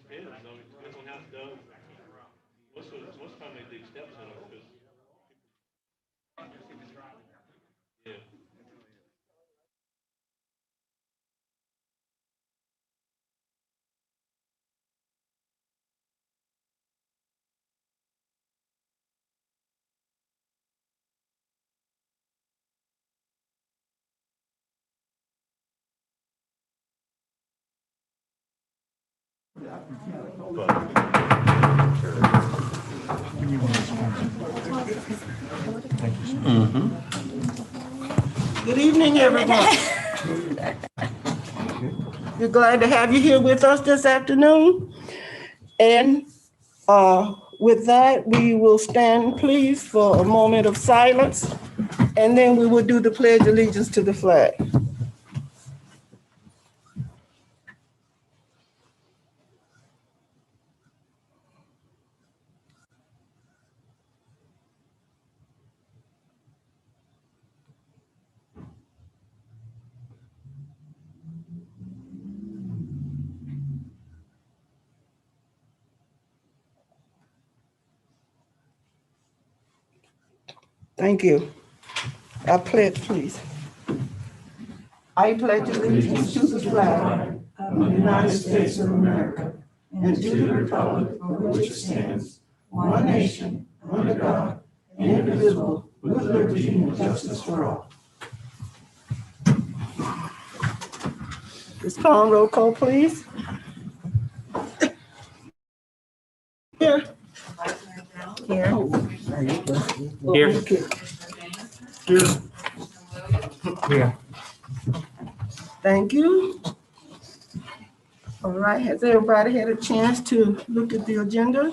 Depends on how it's done. Most time they dig steps in it, because, yeah. Good evening, everyone. We're glad to have you here with us this afternoon. And with that, we will stand, please, for a moment of silence, and then we will do the pledge of allegiance to the flag. Thank you. I pledge, please. I pledge allegiance to the flag of the United States of America and to the republic for which it stands, one nation, under God, indivisible, with liberty and justice for all. Ms. Khan, roll call, please. Here. Here. Here. Here. Here. Thank you. All right, has everybody had a chance to look at the agenda?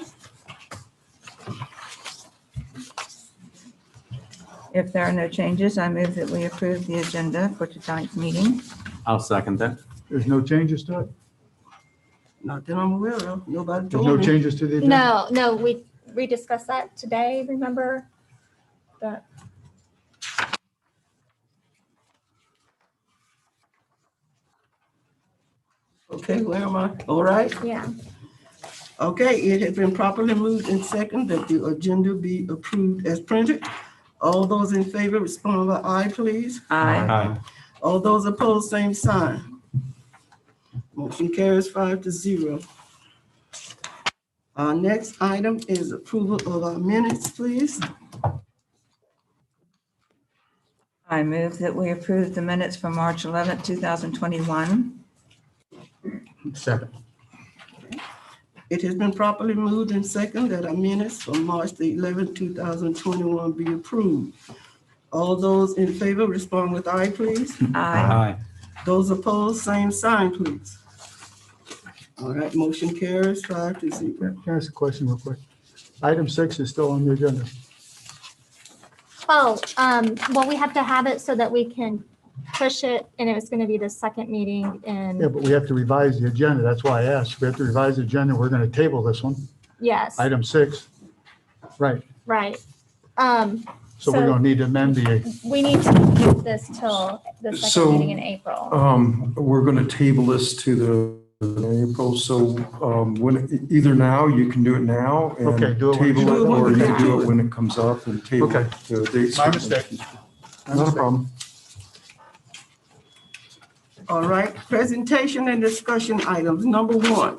If there are no changes, I move that we approve the agenda for tonight's meeting. I'll second that. There's no changes to it? Not that I'm aware of. Nobody There's no told me. changes to the agenda? No, we discussed that today, remember? That, Okay, where am I? All right. yeah. Okay, it has been properly moved and second that the agenda be approved as printed. All those in favor respond by aye, please. Aye. All those opposed, same sign. Motion carries 5-0. Our next item is approval of our minutes, please. I move that we approve the minutes for March 11th, 2021. Second. It has been properly moved and second that our minutes for March the 11th, 2021 be approved. All those in favor respond with aye, please. Aye. Those opposed, same sign, please. All right, motion carries 5-0. Can I ask a question real quick? Item 6 is still on the agenda. Oh, well, we have to have it so that we can push it, and it was going to be the second meeting Yeah, in, but we have to revise the agenda. That's why I asked. We have to revise the agenda. We're going to table this one, yes, item 6. Right. right. So we're going to need to amend the, We need to keep this till the So, second meeting in April. We're going to table this to the April, so when, either now, you can do it now and Okay, do it when table it's- it, or you can do do it when it comes up and table Okay. it to a date. My mistake. Not a problem. All right, presentation and discussion items. Number 1,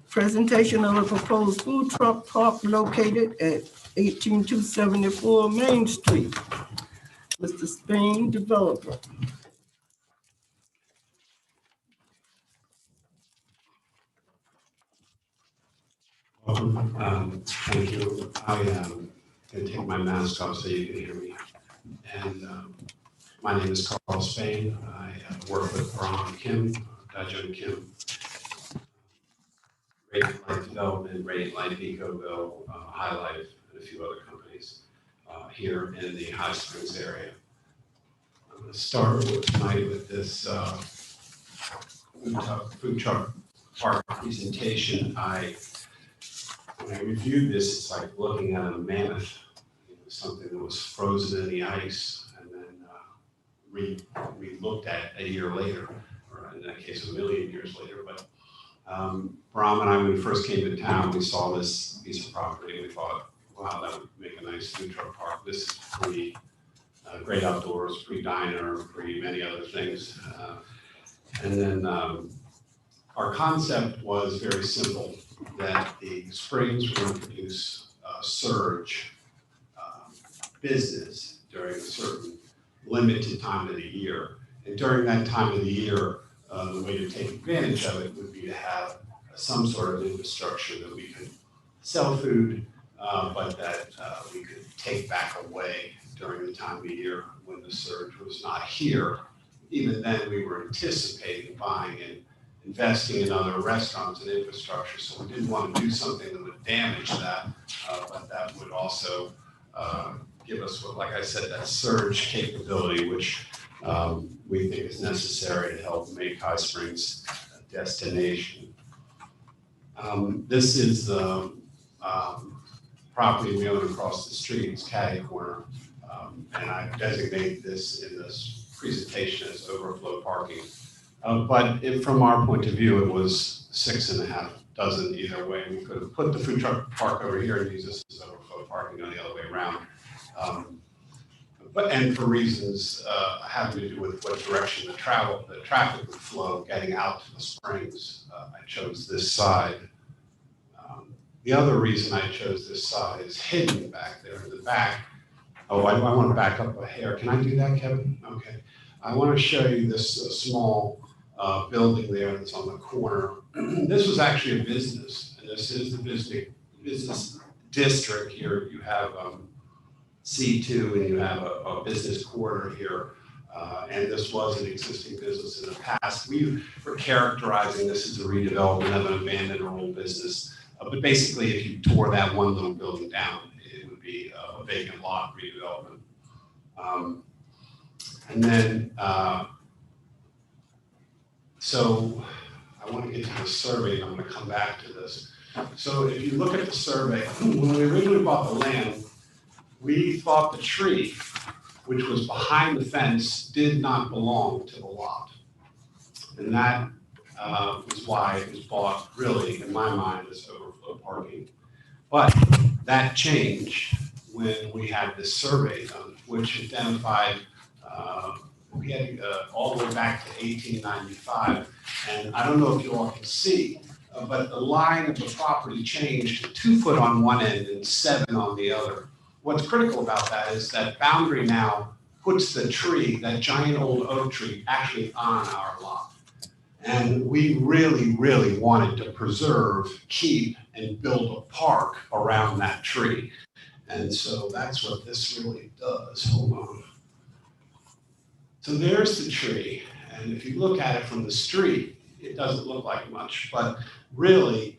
presentation of a proposed food truck park located at 18274 Main Street. Mr. Spain, developer. Thank you. I am going to take my mask off so you can hear me. And my name is Carl Spain. I work with Braun Kim, Dajun Kim, Radiant Life Development, Radiant Life Ecoville, High Life, and a few other companies here in the High Springs area. I'm going to start tonight with this food truck park presentation. When I reviewed this, it's like looking at a mammoth, something that was frozen in the ice and then re-looked at a year later, or in that case, a million years later. But Bram and I, when we first came to town, we saw this piece of property and we thought, wow, that would make a nice food truck park. This is pretty great outdoors, pre-diner, pre-many other things. And then our concept was very simple, that the springs were going to produce surge business during a certain limited time of the year. And during that time of the year, the way to take advantage of it would be to have some sort of infrastructure that we could sell food, but that we could take back away during the time of the year when the surge was not here. Even then, we were anticipating buying and investing in other restaurants and infrastructure, so we didn't want to do something that would damage that, but that would also give us, like I said, that surge capability, which we think is necessary to help make High Springs a destination. This is the property we own across the street. It's Caddy Corner, and I designate this in this presentation as overflow parking. But from our point of view, it was 6.5 dozen either way. We could have put the food truck park over here and use this as overflow parking on the other way around. And for reasons having to do with what direction the traffic would flow getting out to the springs, I chose this side. The other reason I chose this side is hidden back there in the back. Oh, I want to back up a hair. Can I do that, Kevin? Okay. I want to show you this small building there that's on the corner. This was actually a business, and this is the business district here. You have C2 and you have a business quarter here. And this was an existing business in the past. We were characterizing this as a redevelopment of an abandoned old business. But basically, if you tore that one little building down, it would be a vacant lot redevelopment. And then, so I want to get to the survey, and I'm going to come back to this. So if you look at the survey, when we originally bought the land, we thought the tree, which was behind the fence, did not belong to the lot. And that was why it was bought, really, in my mind, as overflow parking. But that changed when we had this survey done, which identified, we had all the way back to 1895. And I don't know if you all can see, but the line of the property changed to 2 foot on one end and 7 on the other. What's critical about that is that boundary now puts the tree, that giant old oak tree, actually on our lot. And we really, really wanted to preserve, keep, and build a park around that tree. And so that's what this really does. Hold on. So there's the tree. And if you look at it from the street, it doesn't look like much. But really,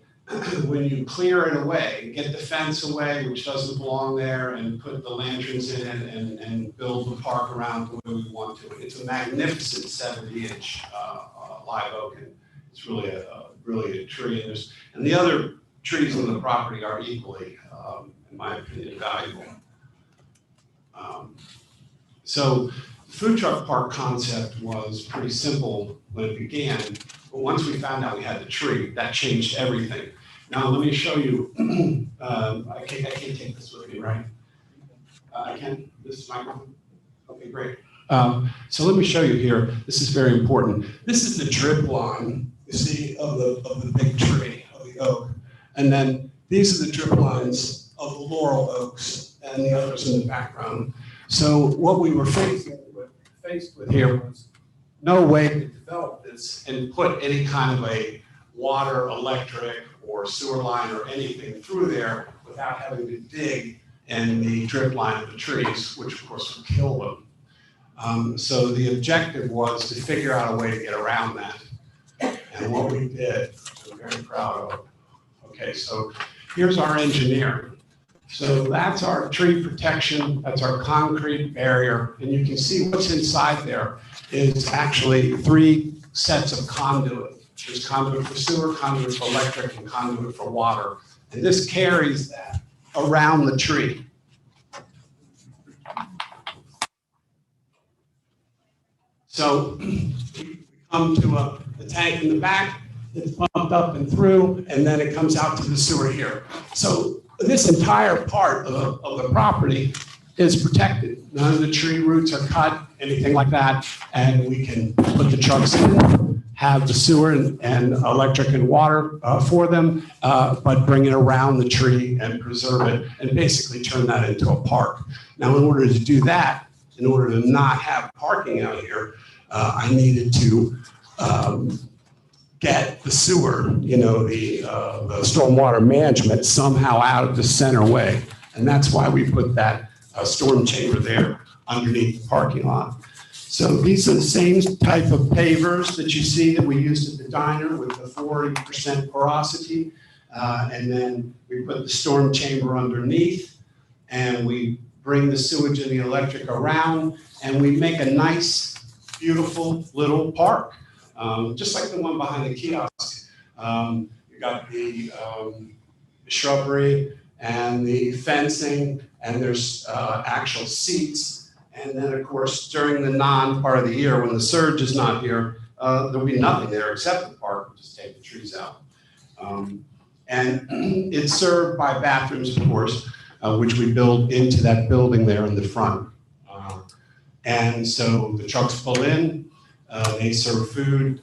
when you clear it away, get the fence away, which doesn't belong there, and put the lanterns in it and build the park around the way we want to. It's a magnificent 70-inch live oak, and it's really a tree. And the other trees on the property are equally, in my opinion, valuable. So the food truck park concept was pretty simple when it began, but once we found out we had the tree, that changed everything. Now let me show you. I can't take this with me, right? I can. This is microphone. Okay, great. So let me show you here. This is very important. This is the drip line, you see, of the big tree, of the oak. And then these are the drip lines of the laurel oaks and the others in the background. So what we were faced with here was no way to develop this and put any kind of a water, electric, or sewer line or anything through there without having to dig in the drip line of the trees, which of course would kill them. So the objective was to figure out a way to get around that. And what we did, I'm very proud of. Okay, so here's our engineer. So that's our tree protection, that's our concrete barrier, and you can see what's inside there is actually 3 sets of conduit. There's conduit for sewer, conduit for electric, and conduit for water. And this carries that around the tree. So we come to the tank in the back, it's pumped up and through, and then it comes out to the sewer here. So this entire part of the property is protected. None of the tree roots are cut, anything like that, and we can put the trucks in, have the sewer and electric and water for them, but bring it around the tree and preserve it and basically turn that into a park. Now, in order to do that, in order to not have parking out here, I needed to get the sewer, the stormwater management somehow out of the center way. And that's why we put that storm chamber there underneath the parking lot. So these are the same type of pavers that you see that we used at the diner with the 40% porosity. And then we put the storm chamber underneath, and we bring the sewage and the electric around, and we make a nice, beautiful little park. Just like the one behind the kiosk. You got the shrubbery and the fencing, and there's actual seats. And then, of course, during the non-part of the year, when the surge is not here, there'll be nothing there except the park. We'll just take the trees out. And it's served by bathrooms, of course, which we build into that building there in the front. And so the trucks pull in. They serve food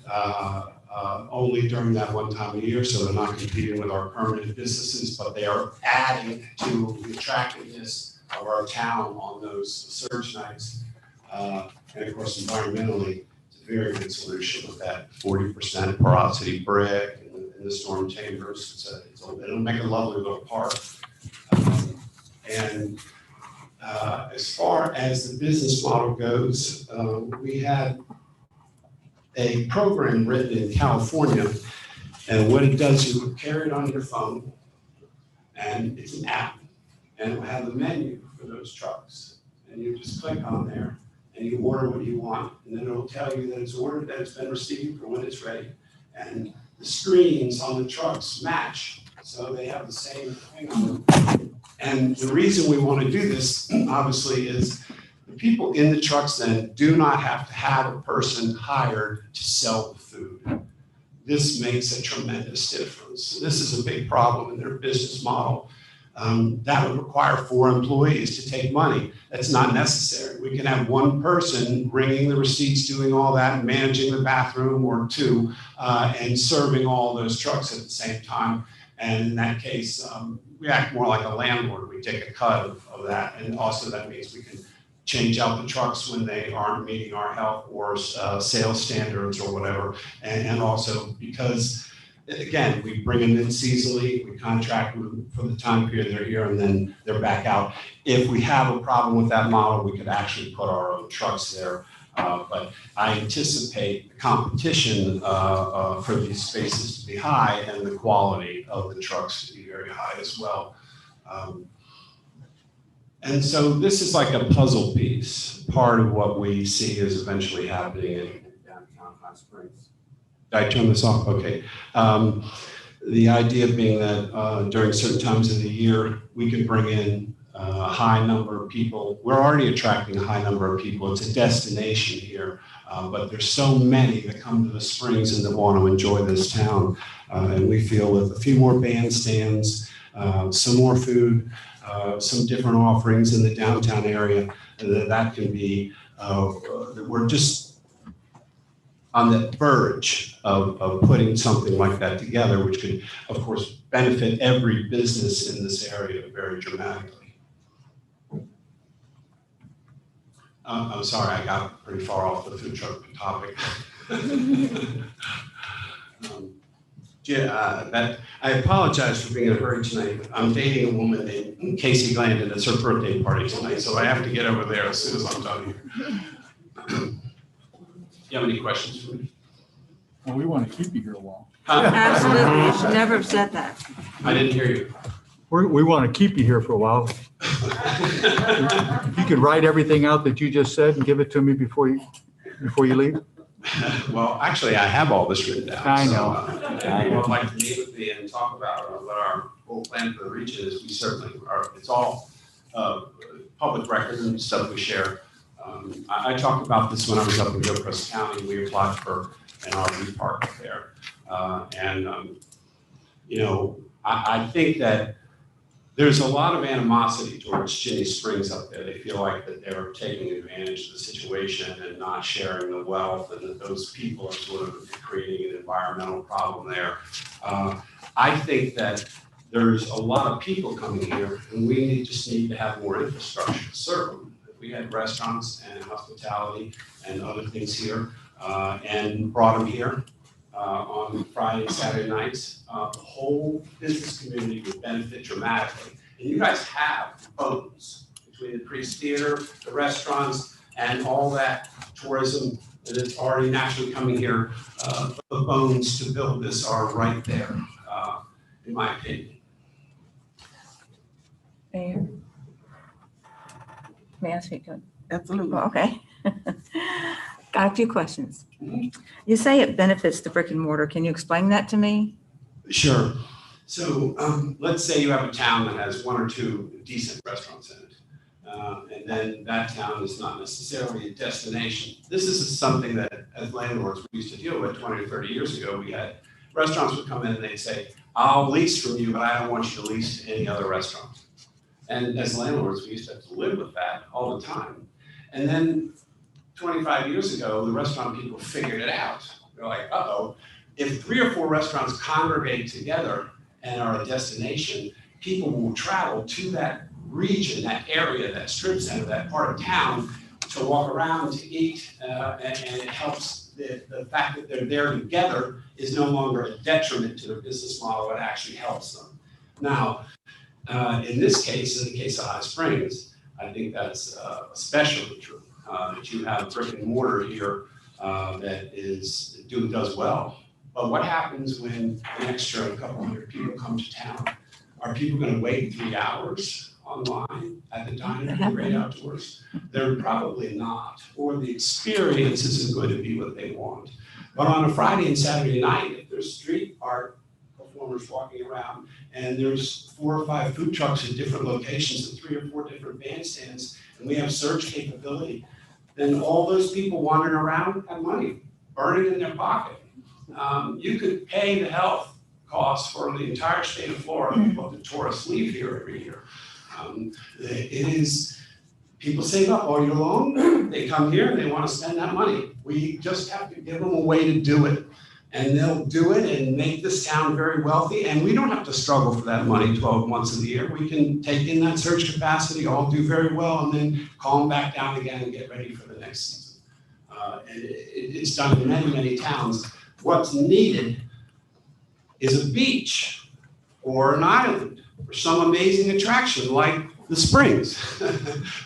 only during that one time of year, so they're not competing with our permanent businesses, but they are adding to the attractiveness of our town on those surge nights. And of course, environmentally, it's a very good solution with that 40% porosity brick and the storm chambers. It'll make a lovely little park. As far as the business model goes, we had a program written in California, and what it does is you carry it on your phone, and it's an app, and it will have the menu for those trucks, and you just click on there, and you order what you want, and then it'll tell you that it's ordered, that it's been received, or when it's ready, and the screens on the trucks match, so they have the same thing on them. And the reason we want to do this, obviously, is the people in the trucks then do not have to have a person hired to sell the food. This makes a tremendous difference. This is a big problem in their business model. That would require 4 employees to take money. That's not necessary. We can have one person bringing the receipts, doing all that, managing the bathroom, or 2, and serving all those trucks at the same time. And in that case, we act more like a landlord. We take a cut of that. And also that means we can change out the trucks when they aren't meeting our health or sales standards or whatever. And also because, again, we bring them in seasonally, we contract with them for the time period they're here, and then they're back out. If we have a problem with that model, we could actually put our own trucks there. But I anticipate the competition for these spaces to be high and the quality of the trucks to be very high as well. And so this is like a puzzle piece, part of what we see is eventually happening in downtown Hot Springs. Did I turn this off? Okay. The idea being that during certain times of the year, we can bring in a high number of people. We're already attracting a high number of people. It's a destination here, but there's so many that come to the Springs and that want to enjoy this town. And we feel with a few more bandstands, some more food, some different offerings in the downtown area, that can be, on the verge of putting something like that together, which could, of course, benefit every business in this area very dramatically. I'm sorry, I got pretty far off the food truck topic. I apologize for being in a hurry tonight. I'm dating a woman named Casey Glandon. It's her birthday party tonight, so I have to get over there as soon as I'm done here. You have any questions for me? Well, we want to keep you here a while. Absolutely, you should never have said that. I didn't hear you. We want to keep you here for a while. If you could write everything out that you just said and give it to me before you leave. Well, actually, I have all this written down. I know. If anyone would like to meet with me and talk about what our whole plan for the region is, we certainly are. It's all public record and stuff we share. I talked about this when I was up in Gilchrist County. We applied for an RV park up there. I think that there's a lot of animosity towards Ginny Springs up there. They feel like that they're taking advantage of the situation and not sharing the wealth, and that those people are sort of creating an environmental problem there. I think that there's a lot of people coming here, and we just need to have more infrastructure to serve them. If we had restaurants and hospitality and other things here, and brought them here on Friday and Saturday nights, the whole business community would benefit dramatically. And you guys have bones between the Priest Theater, the restaurants, and all that tourism that is already naturally coming here. The bones to build this are right there, in my opinion. Mayor? May I speak to it? Absolutely. Oh, okay. Got a few questions. You say it benefits the brick and mortar. Can you explain that to me? Sure. So let's say you have a town that has one or two decent restaurants in it. And then that town is not necessarily a destination. This is something that as landlords we used to deal with 20 or 30 years ago. We had restaurants would come in and they'd say, I'll lease from you, but I don't want you to lease to any other restaurant. And as landlords, we used to have to live with that all the time. And then 25 years ago, the restaurant people figured it out. They're like, uh-oh, if 3 or 4 restaurants congregate together and are a destination, people will travel to that region, that area, that strip center, that part of town to walk around, to eat, and it helps the fact that they're there together is no longer a detriment to their business model, it actually helps them. Now, in this case, in the case of High Springs, I think that's especially true, that you have brick and mortar here that does well. But what happens when an extra couple hundred people come to town? Are people going to wait 3 hours online at the diner to great outdoors? They're probably not, or the experience isn't going to be what they want. But on a Friday and Saturday night, if there's street art performers walking around and there's 4 or 5 food trucks at different locations and 3 or 4 different bandstands, and we have search capability, then all those people wandering around have money burning in their pocket. You could pay the health costs for the entire state of Florida what the tourists leave here every year. People save up all year long, they come here and they want to spend that money. We just have to give them a way to do it. And they'll do it and make this town very wealthy. And we don't have to struggle for that money 12 months of the year. We can take in that surge capacity, all do very well, and then calm back down again and get ready for the next season. And it's done in many, many towns. What's needed is a beach or an island or some amazing attraction like the Springs that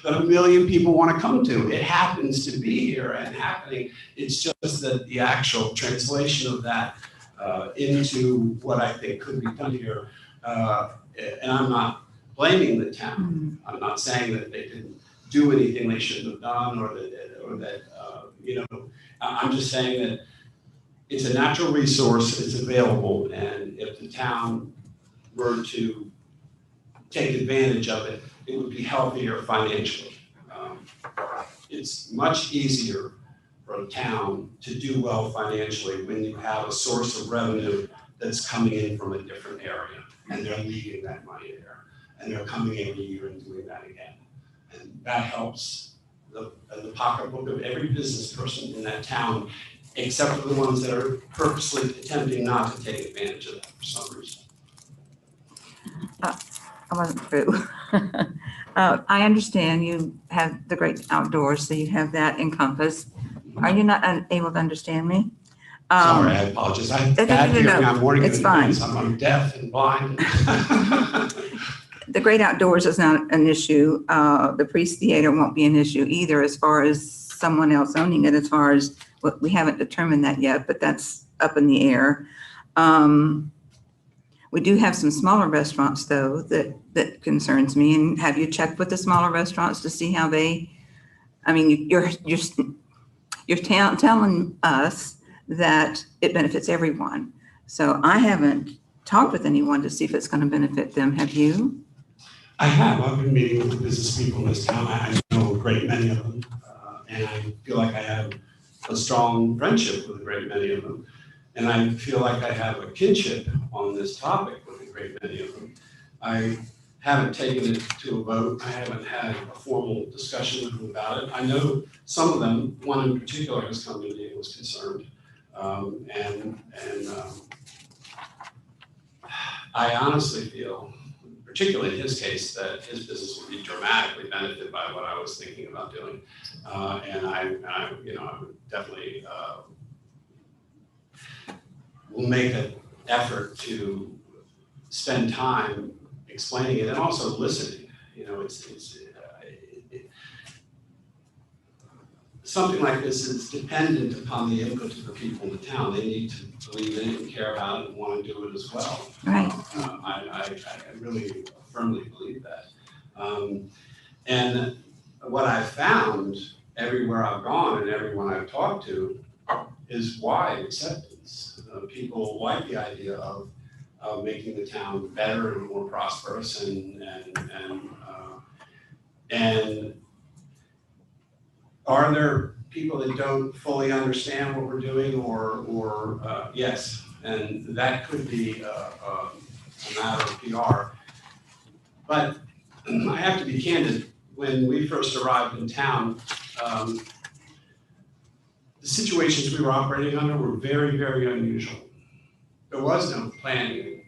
1 million people want to come to. It happens to be here and happening. It's just that the actual translation of that into what I think could be done here. And I'm not blaming the town. I'm not saying that they didn't do anything they shouldn't have done or that I'm just saying that it's a natural resource, it's available, and if the town were to take advantage of it, it would be healthier financially. It's much easier for a town to do well financially when you have a source of revenue that's coming in from a different area, and they're leaving that money there, and they're coming every year and doing that again. And that helps the pocketbook of every business person in that town except for the ones that are purposely attempting not to take advantage of that for some reason. I wasn't through. I understand you have the great outdoors, so you have that encompassed. Are you not able to understand me? Sorry, I apologize. I have bad hearing. I'm warning you in it's fine. advance. I'm deaf and blind. The great outdoors is not an issue. The Priest Theater won't be an issue either as far as someone else owning it, as far as we haven't determined that yet, but that's up in the air. We do have some smaller restaurants though, that concerns me. And have you checked with the smaller restaurants to see how they, I mean, you're telling us that it benefits everyone. So I haven't talked with anyone to see if it's going to benefit them. Have you? I have. I've been meeting with the business people in this town. I know a great many of them. And I feel like I have a strong friendship with a great many of them. And I feel like I have a kinship on this topic with a great many of them. I haven't taken it to a vote. I haven't had a formal discussion with them about it. I know some of them, one in particular has come to me and was concerned. I honestly feel, particularly in his case, that his business would be dramatically benefited by what I was thinking about doing. And I would definitely will make an effort to spend time explaining it and also listening. You know, something like this is dependent upon the input of the people in the town. They need to believe in it and care about it and want to do it as well. Right. I really firmly believe that. And what I've found everywhere I've gone and everyone I've talked to is wide acceptance. People like the idea of making the town better and more prosperous and are there people that don't fully understand what we're doing or yes, and that could be a matter of PR. But I have to be candid, when we first arrived in town, the situations we were operating under were very, very unusual. There was no planning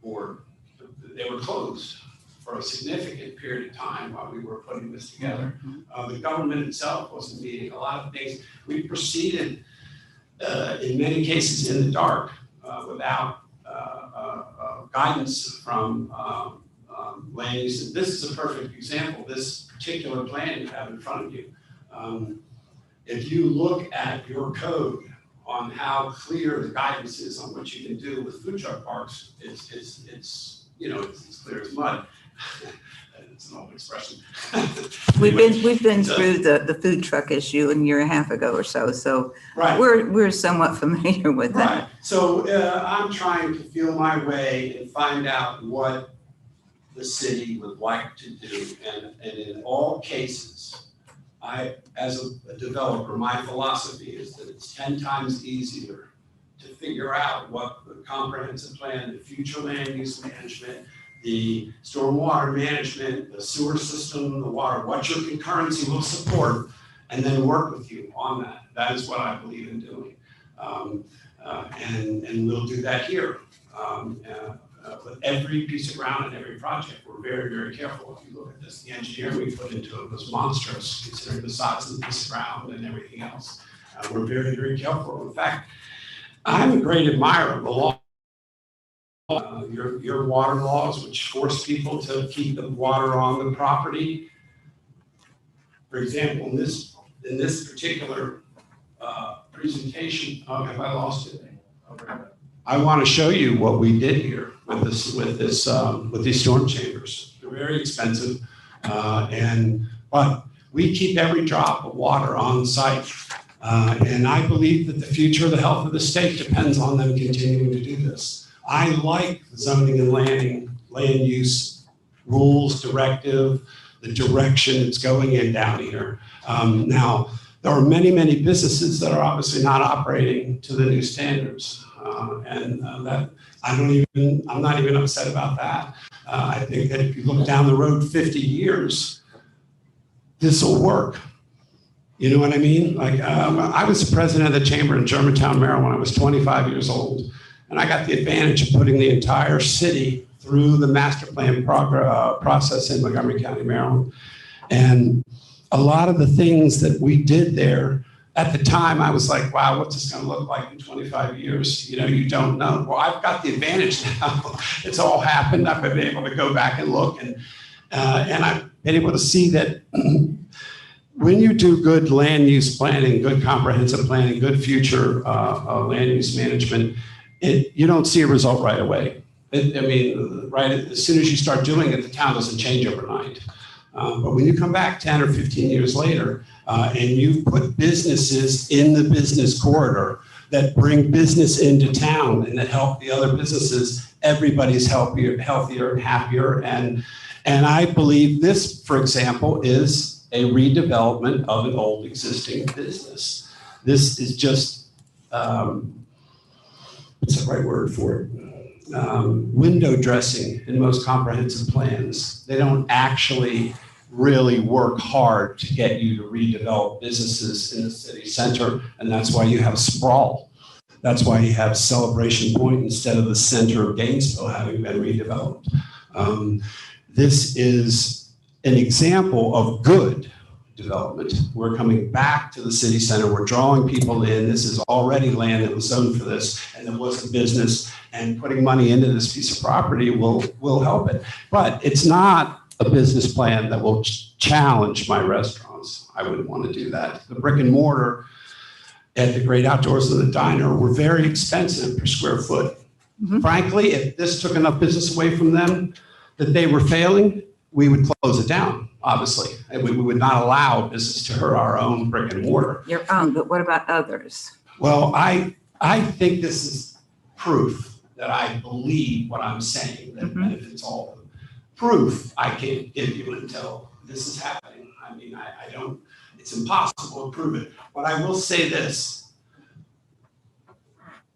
board. They were closed for a significant period of time while we were putting this together. The government itself wasn't meeting. A lot of things, we proceeded in many cases in the dark without guidance from land use. This is a perfect example. This particular plan you have in front of you. If you look at your code on how clear the guidance is on what you can do with food truck parks, it's as clear as mud. It's an old expression. We've been through the food truck issue a year and a half ago or so. So right. we're somewhat familiar with that. Right. So I'm trying to feel my way and find out what the city would like to do. And in all cases, as a developer, my philosophy is that it's 10 times easier to figure out what the comprehensive plan, the future land use management, the stormwater management, the sewer system, the water, what your concurrency will support, and then work with you on that. That is what I believe in doing. And we'll do that here. With every piece of ground and every project, we're very, very careful. If you look at this, the engineering we put into it was monstrous, considering the size of the piece of ground and everything else. We're very, very careful. In fact, I'm a great admirer of the law. Your water laws, which force people to keep the water on the property. For example, in this particular presentation, have I lost it? Okay. I want to show you what we did here with these storm chambers. They're very expensive, but we keep every drop of water on site. And I believe that the future of the health of the state depends on them continuing to do this. I like the zoning and land use rules, directive, the direction it's going in down here. Now, there are many, many businesses that are obviously not operating to the new standards. That I'm not even upset about that. I think that if you look down the road 50 years, this will work. You know what I mean? Like, I was the president of the chamber in Germantown, Maryland, when I was 25 years old. And I got the advantage of putting the entire city through the master plan process in Montgomery County, Maryland. And a lot of the things that we did there, at the time, I was like, wow, what's this going to look like in 25 years? You know, you don't know. Well, I've got the advantage now. It's all happened. I've been able to go back and look, and I've been able to see that when you do good land use planning, good comprehensive planning, good future land use management, you don't see a result right away. Right as soon as you start doing it, the town doesn't change overnight. But when you come back 10 or 15 years later and you put businesses in the business corridor that bring business into town and that help the other businesses, everybody's healthier and happier. And I believe this, for example, is a redevelopment of an old existing business. This is just, what's the right word for it? Window dressing in most comprehensive plans. They don't actually really work hard to get you to redevelop businesses in the city center, and that's why you have sprawl. That's why you have Celebration Point instead of the center of Gainesville having been redeveloped. This is an example of good development. We're coming back to the city center. We're drawing people in. This is already land that was zoned for this, and there was a business, and putting money into this piece of property will help it. But it's not a business plan that will challenge my restaurants. I wouldn't want to do that. The brick and mortar at the Great Outdoors and the Diner were very expensive per square foot. Mm-hmm. Frankly, if this took enough business away from them that they were failing, we would close it down, obviously. And we would not allow business to hurt our own brick and mortar. Your own, but what about others? Well, I think this is proof that I believe what I'm saying, that benefits all of them. Proof I can't give you until this is happening. I mean, I don't, it's impossible to prove it. But I will say this.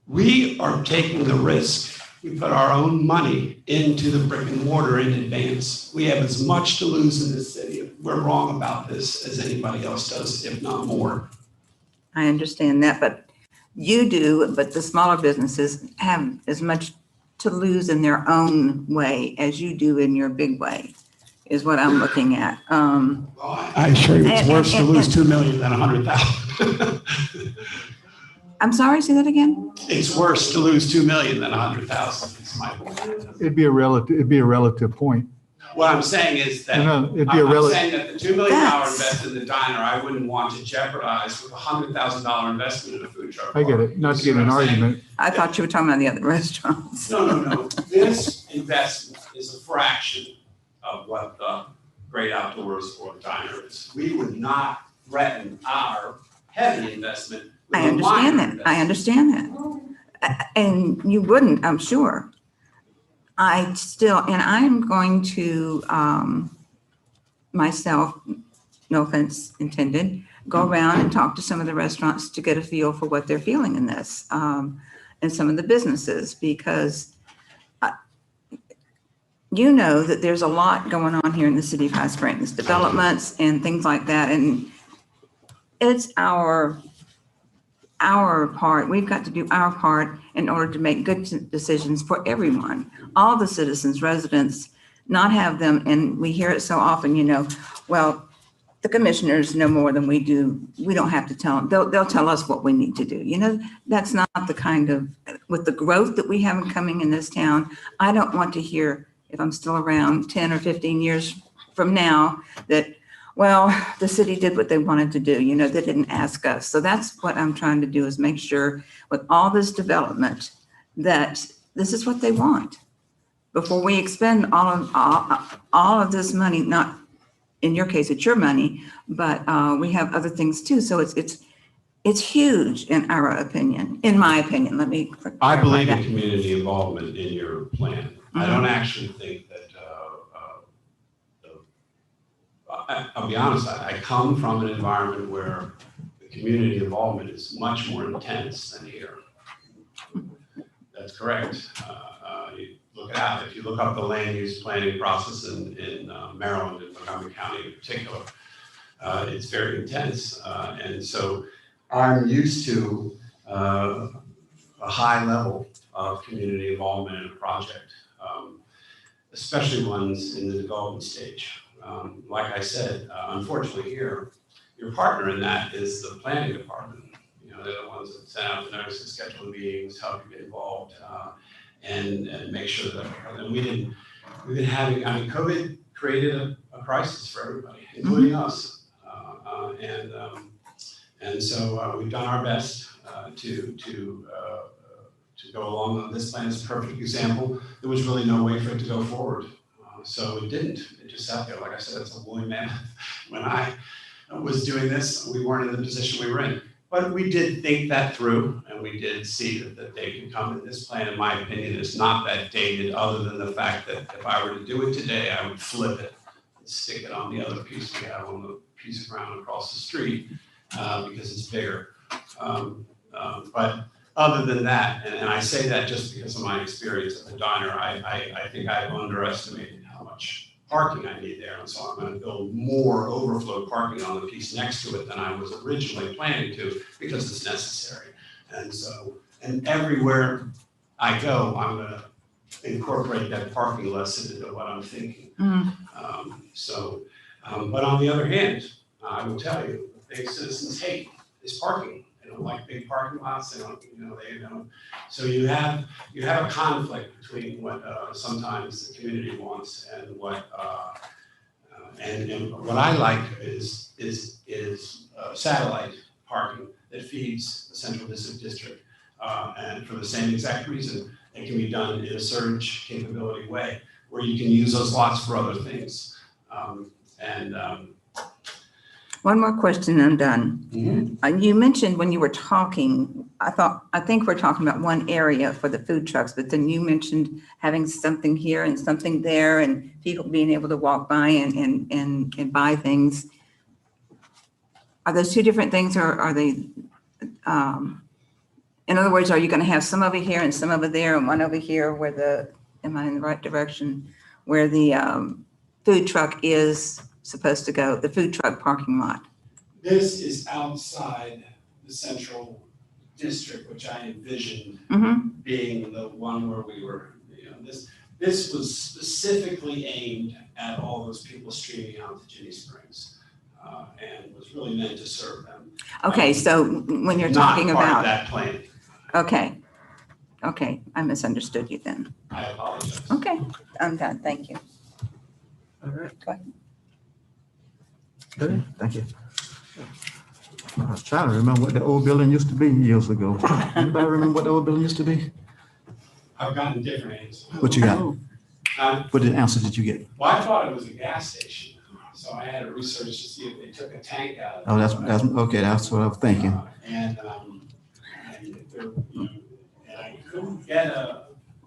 We are taking the risk. We put our own money into the brick and mortar in advance. We have as much to lose in this city if we're wrong about this as anybody else does, if not more. I understand that, but you do, but the smaller businesses have as much to lose in their own way as you do in your big way, is what I'm looking at. Well, I assure you it's worse to lose 2 million than 100,000. I'm sorry, say that again? It's worse to lose 2 million than 100,000. It's my point. It'd be a relative point. What I'm saying is that No, it'd be I'm saying that the $2 million That's- investment in the diner, I wouldn't want to jeopardize with a $100,000 investment in a food truck. I get it, not to get in an argument. I thought you were talking about the other restaurants. No. This investment is a fraction of what the Great Outdoors or the Diner is. We would not threaten our heavy investment. I understand that. I understand that. And you wouldn't, I'm sure. And I'm going to, myself, no offense intended, go around and talk to some of the restaurants to get a feel for what they're feeling in this, and some of the businesses, because you know that there's a lot going on here in the city of High Springs, developments and things like that. And it's our part. We've got to do our part in order to make good decisions for everyone, all the citizens, residents, not have them. And we hear it so often, well, the commissioners know more than we do. We don't have to tell them. They'll tell us what we need to do. That's not the kind of, with the growth that we have coming in this town, I don't want to hear, if I'm still around 10 or 15 years from now, that, well, the city did what they wanted to do. They didn't ask us. So that's what I'm trying to do, is make sure with all this development that this is what they want before we expend all of this money. Not in your case, it's your money, but we have other things too. So it's huge in our opinion, in my opinion. Let me. I believe in community involvement in your plan. Mm-hmm. I don't actually think that. I'll be honest, I come from an environment where the community involvement is much more intense than here. That's correct. You look it out. If you look up the land use planning process in Maryland and Montgomery County in particular, It's very intense. And so I'm used to a high level of community involvement in a project, especially ones in the development stage. Like I said, unfortunately here, your partner in that is the planning department. You know, they're the ones that send out the notices, schedule the meetings, help you get involved, and make sure that, and we've been having, I mean, COVID created a crisis for everybody, including us. And so we've done our best to go along on this plan. Is a perfect example. There was really no way for it to go forward. So it didn't. It just sat there. Like I said, it's a woolly mammoth. When I was doing this, we weren't in the position we were in. But we did think that through, and we did see that the day could come. And this plan, in my opinion, is not that dated, other than the fact that if I were to do it today, I would flip it and stick it on the other piece we have on the piece of ground across the street, because it's bigger. But other than that, and I say that just because of my experience at the diner, I think I've underestimated how much parking I need there. And so I'm going to build more overflow parking on the piece next to it than I was originally planning to, because it's necessary. And so, and everywhere I go, I'm going to incorporate that parking lesson into what I'm thinking. But on the other hand, I will tell you, the big citizens hate is parking. They don't like big parking lots. They don't. So you have a conflict between what sometimes the community wants and what and what I like is satellite parking that feeds the Central Business District, and for the same exact reason, it can be done in a surge capability way where you can use those lots for other things. One more question, I'm done. Mm-hmm. You mentioned when you were talking, I think we're talking about one area for the food trucks, but then you mentioned having something here and something there and people being able to walk by and buy things. Are those two different things, or are they, in other words, are you going to have some over here and some over there and one over here where am I in the right direction, where the food truck is supposed to go, the food truck parking lot? This is outside the Central District, which I envisioned being the one where we were, this was specifically aimed at all those people streaming out to Ginny Springs, and was really meant to serve them. Okay, so when you're talking not part about of that plan. Okay, I misunderstood you then. I apologize. Okay, I'm done, thank you. All right. Go ahead. Okay, thank you. I was trying to remember what the old building used to be years ago. Anybody remember what the old building used to be? I've gotten different answers. What you got? Um, What answer did you get? Well, I thought it was a gas station, so I had to research to see if they took a tank out of it. Oh, that's okay. That's what I was thinking. And I couldn't get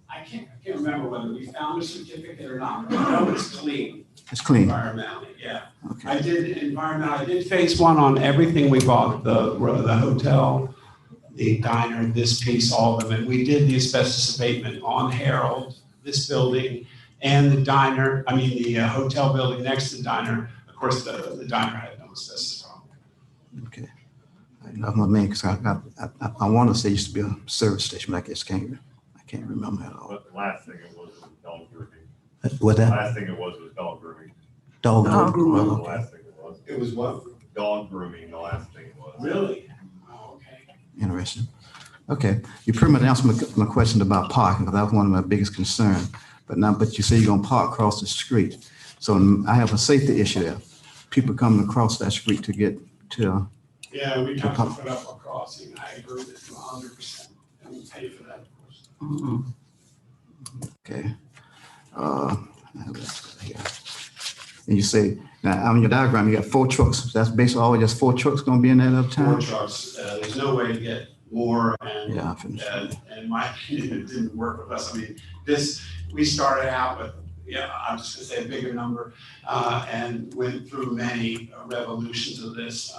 I can't remember whether we found a certificate or not. I know it's clean. It's clean. Environmentally, yeah. Okay. I did phase one on everything we bought, the hotel, the diner, this piece, all of them. And we did the asbestos abatement on Harold, this building, and the diner, the hotel building next to the diner. Of course, the diner had no asbestos problem. Okay. That's my main, because I want to say it used to be a service station, but I can't remember at all. But the last thing it was dog grooming. What The that? last thing it was dog grooming. Dog. Dog grooming. The Okay. last thing it was. It was what? Dog grooming, the last thing it was. Really? Oh, okay. Interesting. Okay, you pretty much answered my question about parking, because that was one of my biggest concerns. But you say you're gonna park across the street. So I have a safety issue there. People coming across that street to get to, Yeah, we have to put up a crossing. I agree with you 100%. And we pay for that, of course. okay. And you say, now on your diagram, you got 4 trucks. That's basically all, just 4 trucks gonna be in that other 4 town? trucks. There's no way to get more, and Yeah, I finished. in my opinion, it didn't work with us. We started out with, I'm just gonna say a bigger number, and went through many revolutions of this.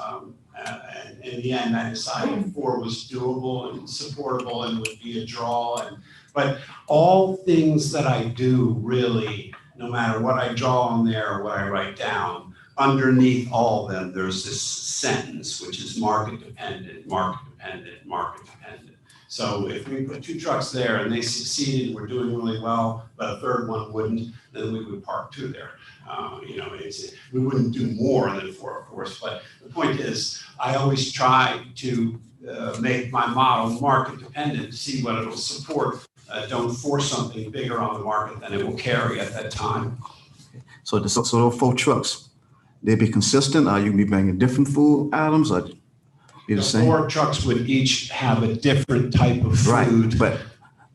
And in the end, I decided 4 was doable and supportable and would be a draw. But all things that I do really, no matter what I draw on there or what I write down, underneath all of them, there's this sentence, which is market dependent, market dependent, market dependent. So if we put 2 trucks there and they succeeded, we're doing really well, but a third one wouldn't, then we would park 2 there. We wouldn't do more than 4, of course, but the point is, I always try to make my model market dependent, see what it'll support. Don't force something bigger on the market than it will carry at that time. So those 4 trucks, they be consistent, or you be bringing different food items, or be the same? 4 trucks would each have a different type of food. Right,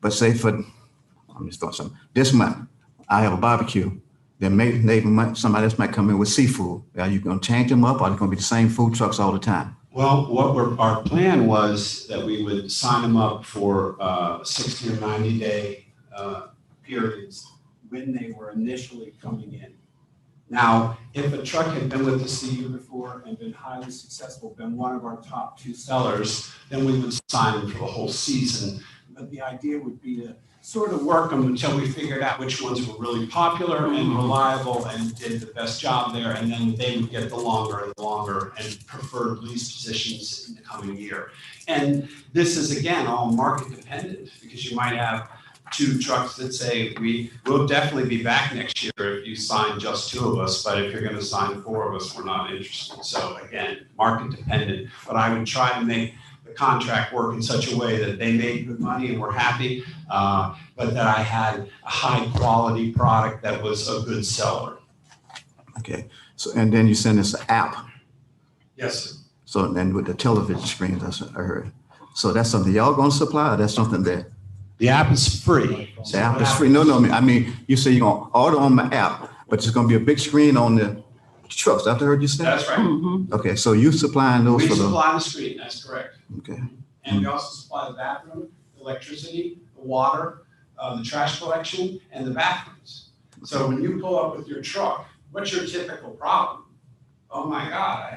but say for, I'm just throwing something. This month, I have a barbecue. Then somebody else might come in with seafood. Are you going to change them up, or are they going to be the same food trucks all the time? Well, our plan was that we would sign them up for 60 or 90-day periods when they were initially coming in. Now, if a truck had been with us the year before and been highly successful, been one of our top 2 sellers, then we would sign them for the whole season. But the idea would be to sort of work them until we figured out which ones were really popular and reliable and did the best job there, and then they would get the longer and longer and preferred lease positions in the coming year. And this is, again, all market dependent, because you might have 2 trucks that say, we'll definitely be back next year if you sign just 2 of us, but if you're going to sign 4 of us, we're not interested. So again, market dependent, but I would try to make the contract work in such a way that they made good money and were happy, but that I had a high quality product that was a good seller. Okay, so, and then you send us an app. Yes, sir. So then with the television screens, that's what I heard. So that's something y'all gonna supply, or that's something that? The app is free. The app is free? No, I mean, you say you're gonna order on my app, but it's gonna be a big screen on the trucks. That's what I heard you say? That's right. Okay, so you supplying those We for the? supply the screen, that's correct. Okay, And we also supply the bathroom, the electricity, the water, the trash collection, and the bathrooms. So when you pull up with your truck, what's your typical problem? Oh my God,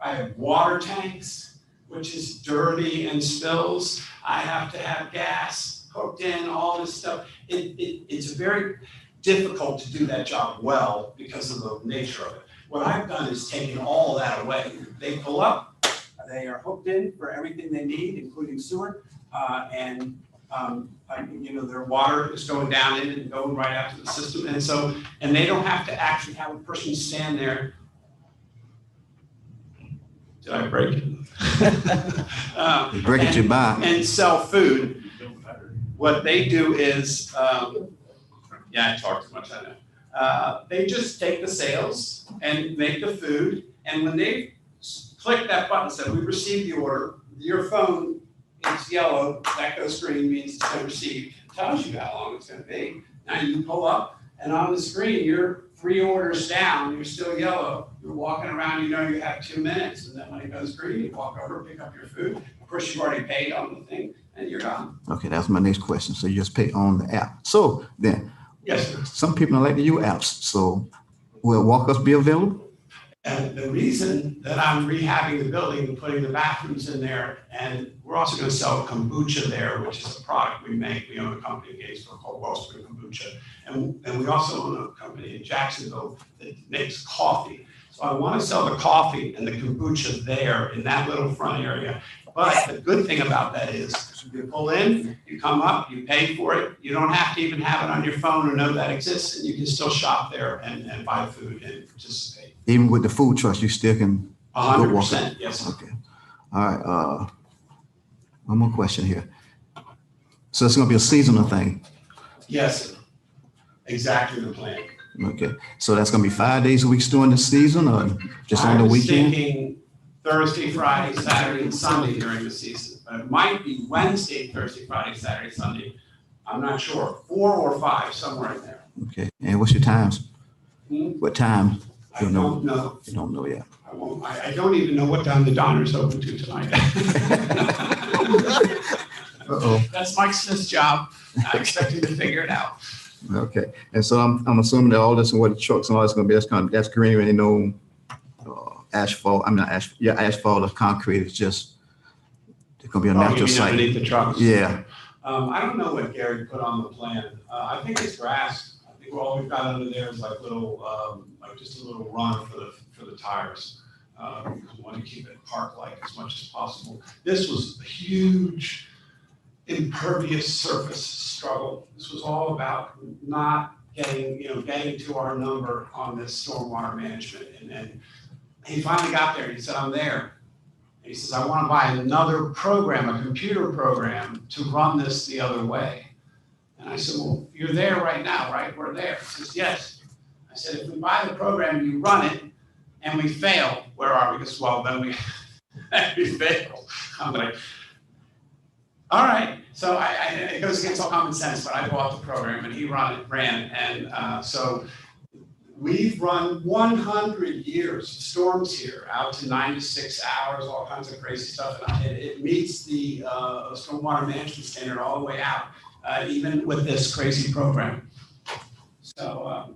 I have water tanks, which is dirty and spills. I have to have gas hooked in, all this stuff. It's very difficult to do that job well because of the nature of it. What I've done is taken all of that away. They pull up, they are hooked in for everything they need, including sewer, and their water is going down in and going right out to the system. And they don't have to actually have a person stand there. Did I break it? break it, you buy. And sell food. What they do is, I talk too much, I know. They just take the sales and make the food. And when they click that button, say, we received the order, your phone is yellow, that goes green, means it's been received. It tells you how long it's gonna be. Now you pull up and on the screen, you're 3 orders down, you're still yellow. You're walking around, you know you have 2 minutes. And then when it goes green, you walk over, pick up your food. Of course, you've already paid on the thing and you're gone. Okay, that's my next question. So you just pay on the app. So then, Yes, sir. some people don't like to use apps. So will walk-ups be available? And the reason that I'm rehabbing the building and putting the bathrooms in there, and we're also going to sell kombucha there, which is a product we make. We own a company in Gainesville called Wellspring Kombucha. And we also own a company in Jacksonville that makes coffee. So I want to sell the coffee and the kombucha there in that little front area. But the good thing about that is you pull in, you come up, you pay for it. You don't have to even have it on your phone or know that exists. And you can still shop there and buy food and participate. Even with the food trucks, you still can? 100%, yes. Okay. All right. One more question here. So it's going to be a seasonal thing? Yes, sir. Exactly the plan. Okay. So that's going to be 5 days a week during the season, or just on the weekend? I was thinking Thursday, Friday, Saturday, and Sunday during the season. But it might be Wednesday, Thursday, Friday, Saturday, Sunday. I'm not sure. 4 or 5, somewhere in there. Okay. And what's your times? What time? I don't know. You don't know yet. I won't. I don't even know what time the diner's open to tonight. Uh-oh. That's Mike Smith's job. I expect him to figure it out. Okay. And so I'm assuming that all this and what the trucks and all that's going to be, that's green, and no asphalt. I'm not asphalt. Yeah, asphalt or concrete. It's just, it's going to be a natural site. Underneath the trucks. Yeah. I don't know what Gary put on the plan. I think it's grass. I all we've got under there is like little, like just a little run for the tires. Because we want to keep it park-like as much as possible. This was a huge impervious surface struggle. This was all about not getting to our number on this stormwater management. And he finally got there. He said, I'm there. And he says, I want to buy another program, a computer program, to run this the other way. And I said, well, you're there right now, right? We're there. He says, yes. I said, if we buy the program, you run it, and we fail, where are we? Because, well, then we fail. I'm like, all right. So it goes against all common sense, but I bought the program and he ran. And so we've run 100 years of storms here, out to 96 hours, all kinds of crazy stuff. And it meets the stormwater management standard all the way out, even with this crazy program. So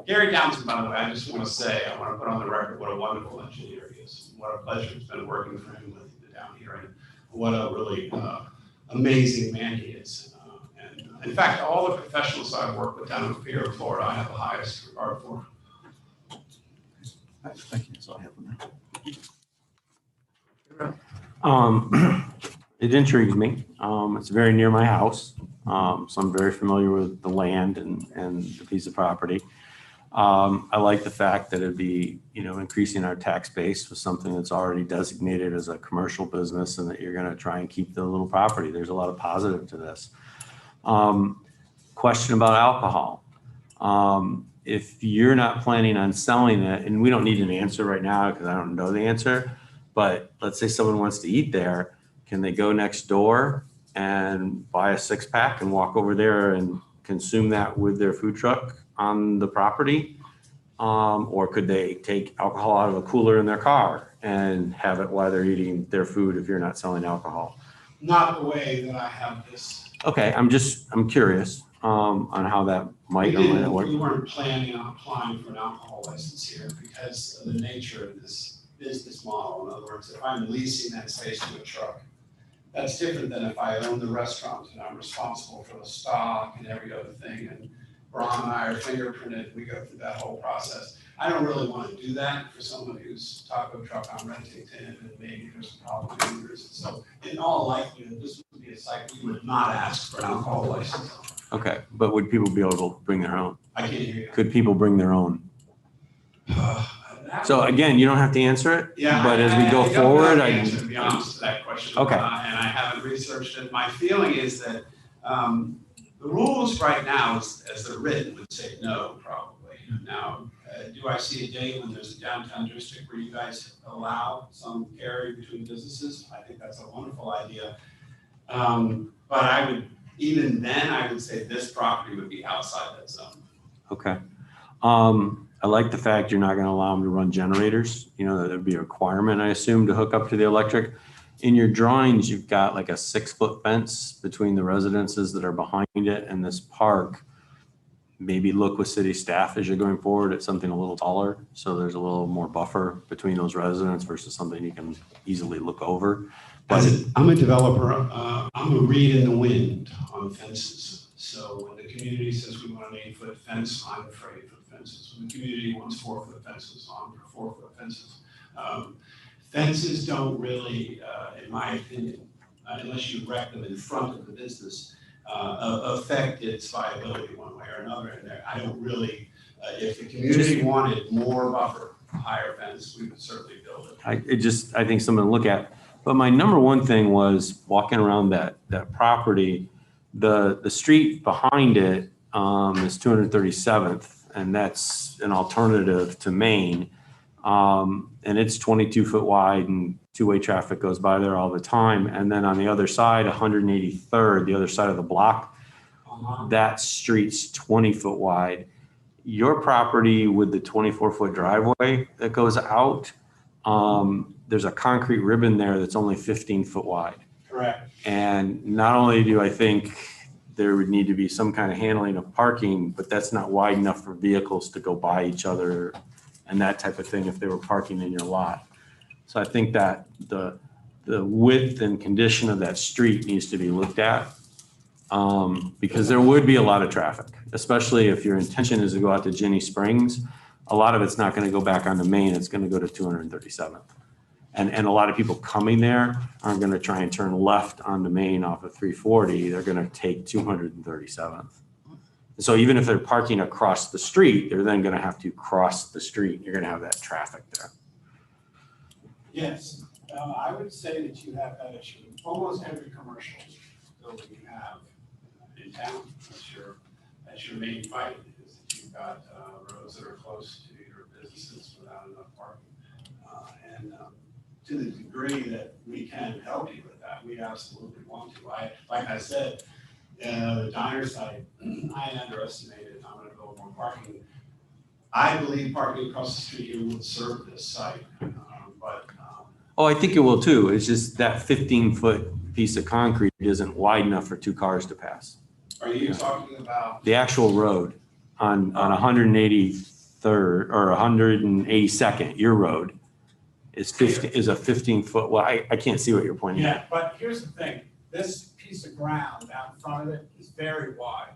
Gary Downsman, by the way, I just want to say, I want to put on the record what a wonderful engineer he is. What a pleasure it's been working for him down here, and what a really amazing man he is. And in fact, all the professionals I've worked with down here in Florida, I have the highest regard for. Thank you. That's all I have for now. It intrigues me. It's very near my house, so I'm very familiar with the land and the piece of property. I like the fact that it'd be, increasing our tax base with something that's already designated as a commercial business, and that you're going to try and keep the little property. There's a lot of positive to this. Question about alcohol. If you're not planning on selling it, and we don't need an answer right now because I don't know the answer, but let's say someone wants to eat there, can they go next door and buy a 6-pack and walk over there and consume that with their food truck on the property? Or could they take alcohol out of a cooler in their car and have it while they're eating their food if you're not selling alcohol? Not the way that I have this. Okay, I'm curious on how that might work. We weren't planning on applying for an alcohol license here because of the nature of this business model. In other words, if I'm leasing that space to a truck, that's different than if I own the restaurant and I'm responsible for the stock and every other thing. And Ron and I are fingerprinted. We go through that whole process. I don't really want to do that for someone whose taco truck I'm renting to, and maybe there's a problem with others. So in all likelihood, this would be a site we would not ask for an alcohol license. Okay, but would people be able to bring their own? I can't hear you. Could people bring their own? So again, you don't have to answer it. Yeah, but as we go forward, to be honest to that question. Okay. And I haven't researched it. My feeling is that the rules right now, as they're written, would say no, probably. Now, do I see a day when there's a downtown district where you guys allow some carry between businesses? I think that's a wonderful idea. But I would, even then, I would say this property would be outside that zone. Okay. I like the fact you're not going to allow them to run generators. That'd be a requirement, I assume, to hook up to the electric. In your drawings, you've got like a 6-foot fence between the residences that are behind it and this park. Maybe look with city staff as you're going forward at something a little taller, so there's a little more buffer between those residents versus something you can easily look over. But I'm a developer. I'm a reed in the wind on fences. So when the community says we want an 8-foot fence, I'm afraid for fences. When the community wants 4-foot fences, I'm for 4-foot fences. Fences don't really, in my opinion, unless you erect them in front of the business, affect its viability one way or another. And I don't really, if the community wanted more buffer, higher fence, we would certainly build it. I think something to look at. But my number one thing was walking around that property. The street behind it is 237th, and that's an alternative to Main. And it's 22 foot wide, and two-way traffic goes by there all the time. And then on the other side, 183rd, the other side of the block, that street's 20 foot wide. Your property with the 24-foot driveway that goes out, there's a concrete ribbon there that's only 15 foot wide. Correct. And not only do I think there would need to be some kind of handling of parking, but that's not wide enough for vehicles to go by each other and that type of thing if they were parking in your lot. So I think that the width and condition of that street needs to be looked at. because there would be a lot of traffic, especially if your intention is to go out to Ginny Springs. A lot of it's not going to go back onto Main, it's going to go to 237th. And a lot of people coming there aren't going to try and turn left onto Main off of 340, they're going to take 237th. So even if they're parking across the street, they're then going to have to cross the street. You're going to have that traffic there. Yes, I would say that you have that issue. Almost every commercial building you have in town, that's your main fight, is that you've got roads that are close to your businesses without enough parking. And to the degree that we can help you with that, we absolutely want to. Like I said, the diner site, I underestimated, I'm gonna build more parking. I believe parking across the street here would serve this site, Oh, I think it will too. It's just that 15-foot piece of concrete isn't wide enough for 2 cars to pass. Are you talking about? The actual road on 183rd or 182nd, your road is a 15-foot. Well, I can't see what you're pointing at. Yeah, but here's the thing. This piece of ground out in front of it is very wide.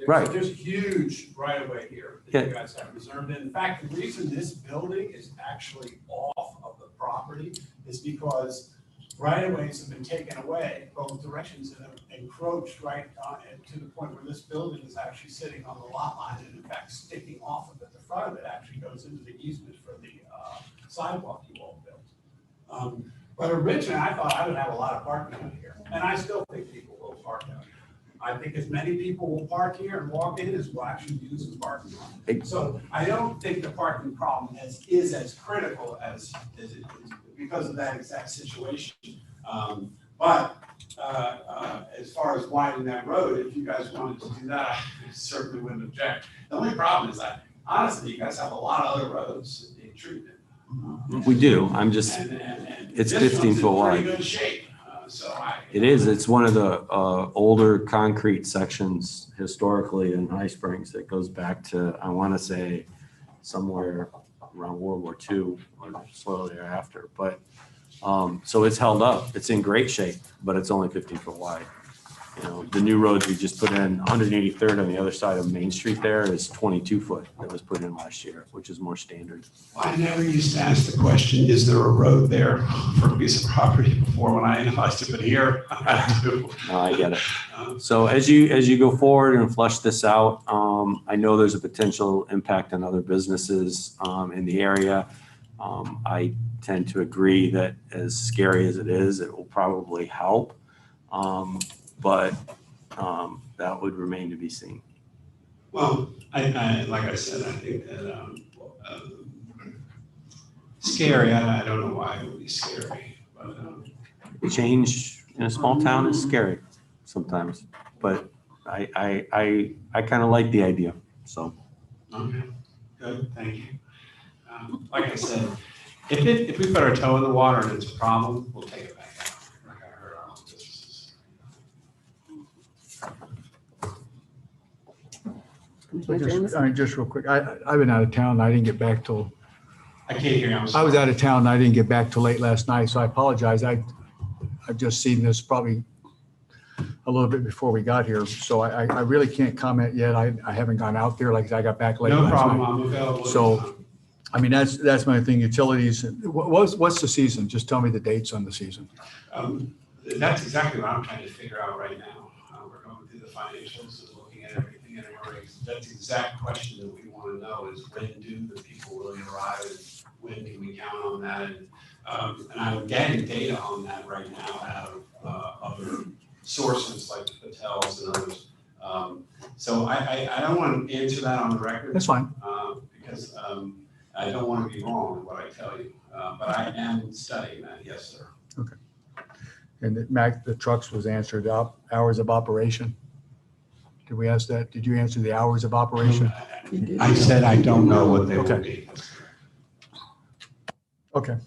Right. There's huge right of way here that you guys have reserved. In fact, the reason this building is actually off of the property is because right of ways have been taken away both directions and have encroached right to the point where this building is actually sitting on the lot line and in fact sticking off of it. The front of it actually goes into the easement for the sidewalk you all built. But originally I thought I would have a lot of parking out here, and I still think people will park out here. I think as many people will park here and walk in as will actually use the parking lot. So I don't think the parking problem is as critical as it is because of that exact situation. But as far as widening that road, if you guys wanted to do that, I certainly wouldn't object. The only problem is that honestly, you guys have a lot of other roads in treatment. We do. I'm just, it's 15 foot wide. Pretty good shape. It is. It's one of the older concrete sections historically in High Springs that goes back to, I want to say, somewhere around World War II or slowly thereafter. But so it's held up. It's in great shape, but it's only 15 foot wide. You know, the new roads we just put in, 183rd on the other side of Main Street there is 22 foot that was put in last year, which is more standard. I never used to ask the question, is there a road there for a piece of property before when I analyzed it, but here I do. No, I get it. So as you go forward and flesh this out, I know there's a potential impact on other businesses in the area. I tend to agree that as scary as it is, it will probably help. But that would remain to be seen. Well, I like I said, I think that scary. I don't know why it would be scary, but Change in a small town is scary sometimes, but I kind of like the idea. So. Okay, good, thank you. Like I said, if we put our toe in the water and it's a problem, we'll take it back out. We're not gonna hurt our own businesses. Just real quick, I've been out of town. I didn't get back till, I can't hear you. I'm I was sorry. out of town. I didn't get back till late last night, so I apologize. I've just seen this probably a little bit before we got here, so I really can't comment yet. I haven't gone out there, like I got back late No last problem, night. I'm available. So, I mean, that's my thing, utilities. What's the season? Just tell me the dates on the season. That's exactly what I'm trying to figure out right now. We're going through the financials and looking at everything, and that's the exact question that we want to know is when do the people really arrive and when can we count on that? And I'm getting data on that right now out of other sources like hotels and others. So I don't want to answer that on the record. That's fine. Because I don't want to be wrong in what I tell you, but I am studying that, yes, sir. Okay. And Mac, the trucks was answered, hours of operation. Did we ask that? Did you answer the hours of operation? I said I don't know what they will Okay. be. Okay.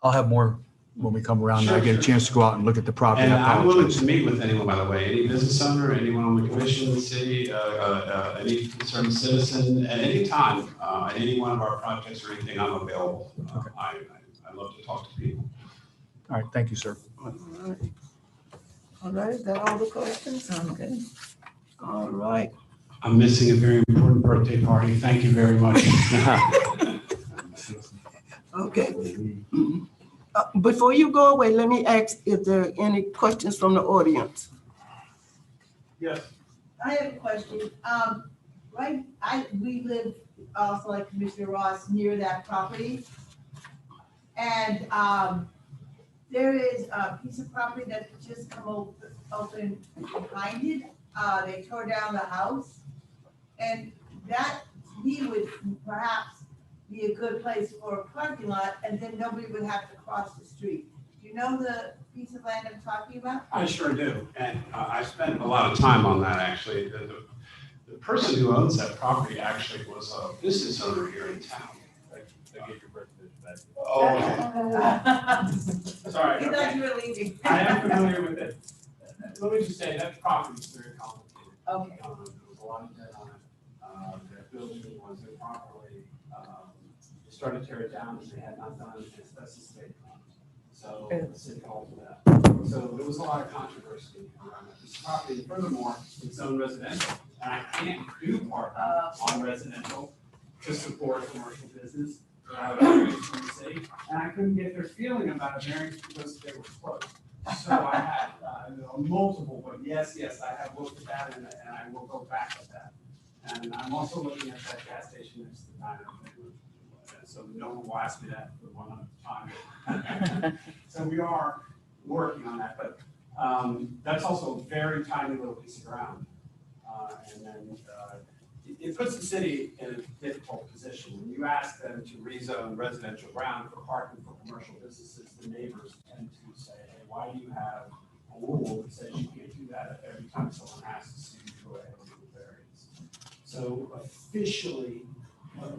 I'll have more when we come around and I Sure, get a sure. chance to go out and look at the property. And I I'm willing apologize. to meet with anyone, by the way, any business owner, anyone on the commission, the city, any concerned citizen, at any time, any one of our projects or anything, I'm available. I love to talk to people. All right, thank you, sir. All right, is that all the questions? Okay. All right. I'm missing a very important birthday party. Thank you very much. Okay. Before you go away, let me ask if there are any questions from the audience. Yes. I have a question. We live also like Commissioner Ross near that property. And, there is a piece of property that's just come open behind it. They tore down the house. And that, to me, would perhaps be a good place for a parking lot, and then nobody would have to cross the street. Do you know the piece of land I'm talking about? I sure do. And I spent a lot of time on that, actually. The person who owns that property actually was a business owner here in town. I gave your birthday back. Oh, okay. Sorry. You thought you were leaving. I am familiar with it. Let me just say, that property is very complicated. Okay. There was a lot of debt on it. Their building was improperly, they started to tear it down and they had not done an asbestos abatement on it. So the city called for that. So there was a lot of controversy around this property. Furthermore, it's zoned residential, and I can't do parking on residential to support commercial business. Without a variance from the city, and I couldn't get their feeling about a variance because they were closed. So I had multiple, but yes, I have looked at that and I will go back at that. And I'm also looking at that gas station next to the diner. So no one will ask me that for one time. So we are working on that, but that's also a very tiny little piece of ground. And then it puts the city in a difficult position. When you ask them to rezone residential ground for parking for commercial businesses, the neighbors tend to say, hey, why do you have a rule that says you can't do that every time someone asks you to go ahead and do a variance? So officially,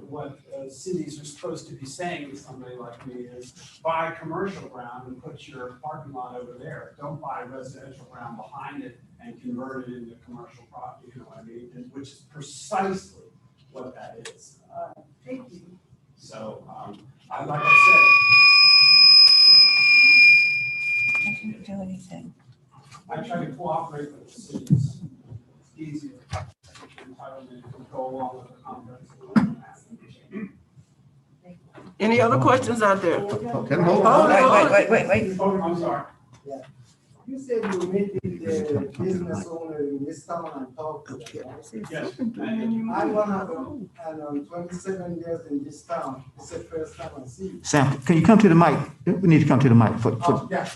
what cities are supposed to be saying to somebody like me is buy commercial ground and put your parking lot over there. Don't buy residential ground behind it and convert it into commercial property, you know what I mean? And which is precisely what that is. Thank you. So, like I I didn't do anything. said, I try to cooperate with the cities. It's easier. Entitlement to go along with the contracts. Any other questions out there? Okay, Hold on. Wait. Oh, I'm sorry. You said you meet with the business owner in this town and talk to them, right? Yes. I'm one of them, and I'm 27 years in this town. It's the first time I see you. Sam, can you come to the mic? We need to come to the mic. Yeah.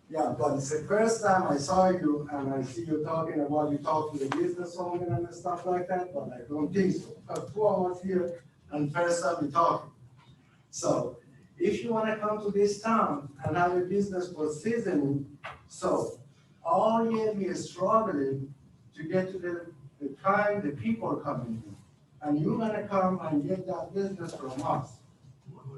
Yeah, but it's the first time I saw you and I see you talking about you talk to the business owner and stuff like that, but I don't think so. 2 hours here and first time we talking. So if you want to come to this town and have a business for seasoning, so all year we are struggling to get to the time the people are coming in. And you're gonna come and get that business from us.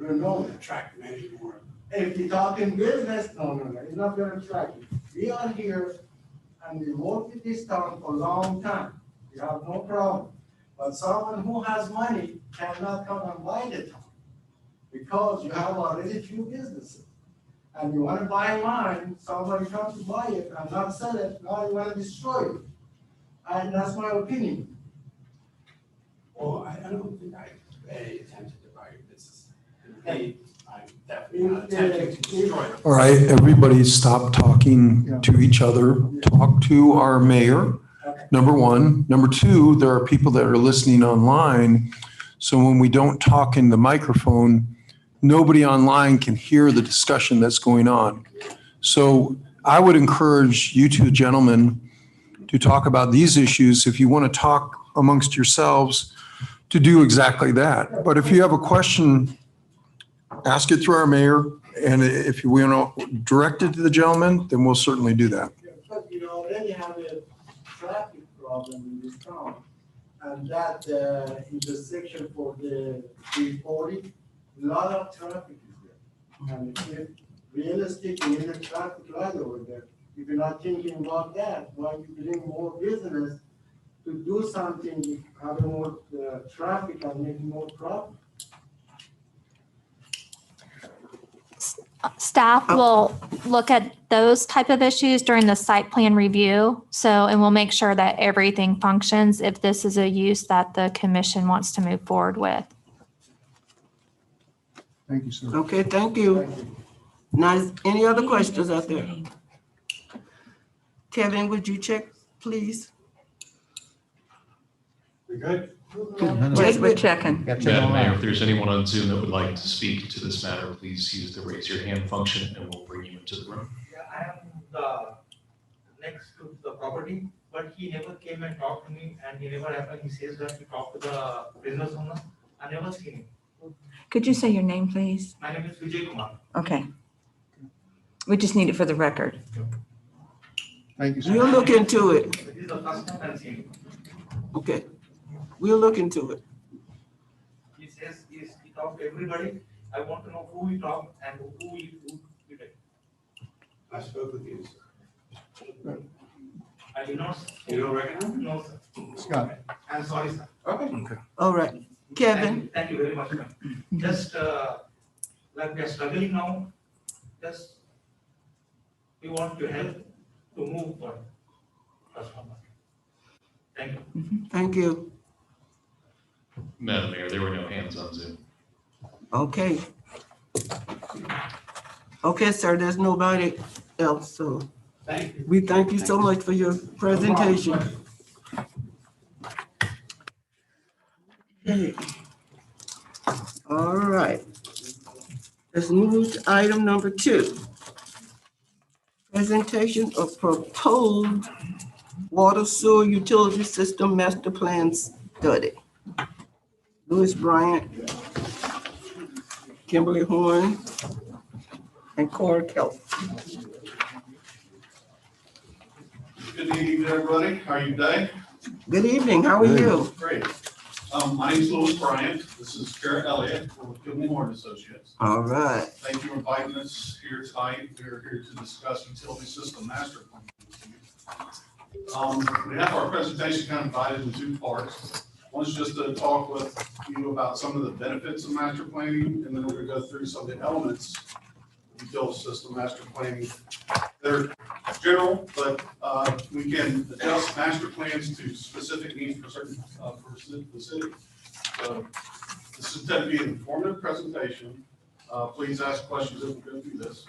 You know, Attract many more. if you're talking business, no, it's not gonna attract you. We are here and we work with this town for a long time. We have no problem. But someone who has money cannot come and buy the town because you have already few businesses. And you wanna buy mine, somebody comes to buy it and not sell it, now you wanna destroy it. And that's my opinion. Well, I don't think I attempted to buy your business. I'm definitely not attempting to destroy it. All right, everybody stop talking to each other. Talk to our mayor, number one. Number two, there are people that are listening online. So when we don't talk in the microphone, nobody online can hear the discussion that's going on. So I would encourage you two gentlemen to talk about these issues. If you want to talk amongst yourselves, to do exactly that. But if you have a question, ask it through our mayor. And if you want to direct it to the gentleman, then we'll certainly do that. Because you already have a traffic problem in this town. And that intersection for the 340, a lot of traffic is there. And if realistic, you need a traffic light over there. If you're not thinking about that, why you bring more business to do something, having more traffic and making more profit? Staff will look at those type of issues during the site plan review. So, and we'll make sure that everything functions if this is a use that the commission wants to move forward with. Thank you, sir. Okay, thank you. Now, any other questions out there? Kevin, would you check, please? We good? Wait, we're checking. Madam Mayor, if there's anyone on Zoom that would like to speak to this matter, please use the raise your hand function and we'll bring you into the room. Yeah, I am the next to the property, but he never came and talked to me, and he never happened. He says that he talked to the business owner. I never seen him. Could you say your name, please? My name is Vijay Kumar. Okay. We just need it for the record. Thank you, sir. We'll look into it. This is the first time I'm seeing him. Okay, we'll look into it. He says he talked to everybody. I want to know who he talked and who he did. I spoke with you, sir. I did not. You don't recognize me? No, sir. Scott. I'm sorry, sir. Okay. All right, Kevin, Thank you very much, ma'am. Just like we are struggling now, just we want your help to move forward. Thank you. thank you. Madam Mayor, there were no hands on Zoom. Okay. Okay, sir, there's nobody else, so Thank you. we thank you so much for your presentation. Okay. All right. Let's move to item number 2. Presentation of proposed water sewer utility system master plan study. Louis Bryant, Kimberly Horn, and Cora Kelly. Good evening, everybody. How are you today? Good evening, how are you? Great. My name is Louis Bryant. This is Kara Elliott. We're with Kimberly Horn Associates. All right. Thank you for inviting us here tonight. We're here to discuss utility system master plan. We have our presentation kind of divided into 2 parts. One is just to talk with you about some of the benefits of master planning, and then we're going to go through some of the elements of utility system master planning. They're general, but we can adjust master plans to specific needs for certain for the city. So this is intended to be an informative presentation. Please ask questions as we go through this,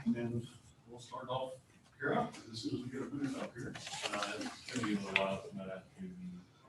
and we'll start off here up as soon as we get a booth up here. It's gonna be a little while, so I might have to